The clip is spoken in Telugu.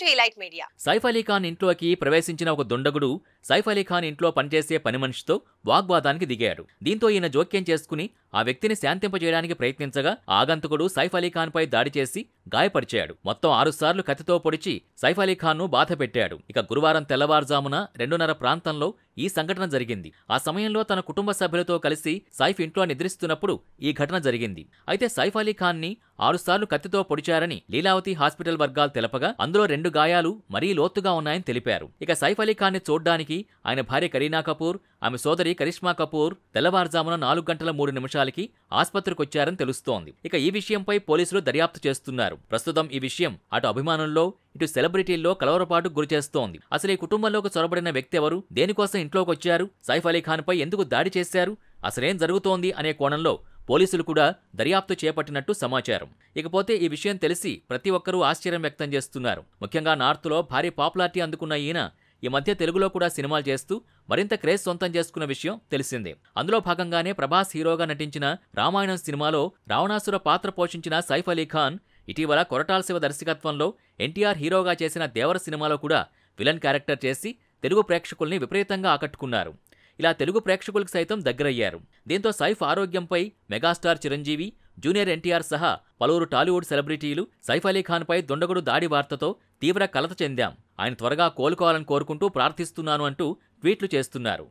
to Elite Media. Saif Ali Khan ఇంట్లోకి ప్రవేశించిన ఒక దుండగుడు సైఫ్ అలీ ఖాన్ ఇంట్లో పనిచేసే పని మనిషితో వాగ్వాదానికి దిగాడు. దీంతో ఈయన జోక్యం చేసుకుని ఆ వ్యక్తిని శాంతింపజేయడానికి ప్రయత్నించగా ఆగంతకుడు సైఫ్ అలీ ఖాన్ పై దాడి చేసి గాయపరిచాడు. మొత్తం 6 సార్లు కత్తితో పొడిచి సైఫ్ అలీ ఖాన్ ను బాధ పెట్టాడు. ఇక గురువారం తెల్లవారుజామున 2:30 ప్రాంతంలో ఈ సంఘటన జరిగింది. ఆ సమయంలో తన కుటుంబ సభ్యులతో కలిసి సైఫ్ ఇంట్లో నిద్రిస్తున్నప్పుడు ఈ ఘటన జరిగింది. అయితే సైఫ్ అలీ ఖాన్ ని 6 సార్లు కత్తితో పొడిచారని లీలావతి హాస్పిటల్ వర్గాలు తెలపగా అందులో 2 గాయాలు మరీ లోతుగా ఉన్నాయని తెలిపారు. ఇక సైఫ్ అలీ ఖాన్ ని చూడ్డానికి ఆయన భార్య కరీనా కపూర్, ఆమె సోదరి కరిష్మా కపూర్ తెల్లవారుజామున 4:03 ఆస్పత్రికొచ్చారని తెలుస్తోంది. ఇక ఈ విషయంపై పోలీసులు దర్యాప్తు చేస్తున్నారు. ప్రస్తుతం ఈ విషయం అటు అభిమానుల్లో ఇటు సెలబ్రిటీల్లో కలవరపాటు గురిచేస్తోంది. అసలు ఈ కుటుంబంలోకి చొరబడిన వ్యక్తి ఎవరు, దేనికోసం ఇంట్లోకొచ్చారు, సైఫ్ అలీ ఖాన్ పై ఎందుకు దాడి చేశారు, అసలేం జరుగుతోంది అనే కోణంలో పోలీసులు కూడా దర్యాప్తు చేపట్టినట్టు సమాచారం. ఇకపోతే ఈ విషయం తెలిసి ప్రతి ఒక్కరూ ఆశ్చర్యం వ్యక్తం చేస్తున్నారు. ముఖ్యంగా నార్త్లో భారీ పాపులారిటీ అందుకున్న ఈయన ఈ మధ్య తెలుగులో కూడా సినిమాలు చేస్తూ మరింత క్రేజ్ సొంతం చేసుకున్న విషయం తెలిసిందే. అందులో భాగంగానే ప్రభాస్ హీరోగా నటించిన రామాయణం సినిమాలో రావణాసుర పాత్ర పోషించిన సైఫ్ అలీ ఖాన్ ఇటీవల కొరటాల శివ దర్శకత్వంలో ఎన్టీఆర్ హీరోగా చేసిన దేవర సినిమాలో కూడా విలన్ క్యారెక్టర్ చేసి తెలుగు ప్రేక్షకుల్ని విపరీతంగా ఆకట్టుకున్నారు. ఇలా తెలుగు ప్రేక్షకులకు సైతం దగ్గరయ్యారు. దీంతో సైఫ్ ఆరోగ్యంపై మెగాస్టార్ చిరంజీవి, జూనియర్ ఎన్టీఆర్ సహా పలువురు టాలీవుడ్ సెలబ్రిటీలు సైఫ్ అలీ ఖాన్ పై దుండగుడు దాడి వార్తతో తీవ్ర కలత చెందాం, ఆయన త్వరగా కోలుకోవాలని కోరుకుంటూ ప్రార్థిస్తున్నాను అంటూ ట్వీట్లు చేస్తున్నారు.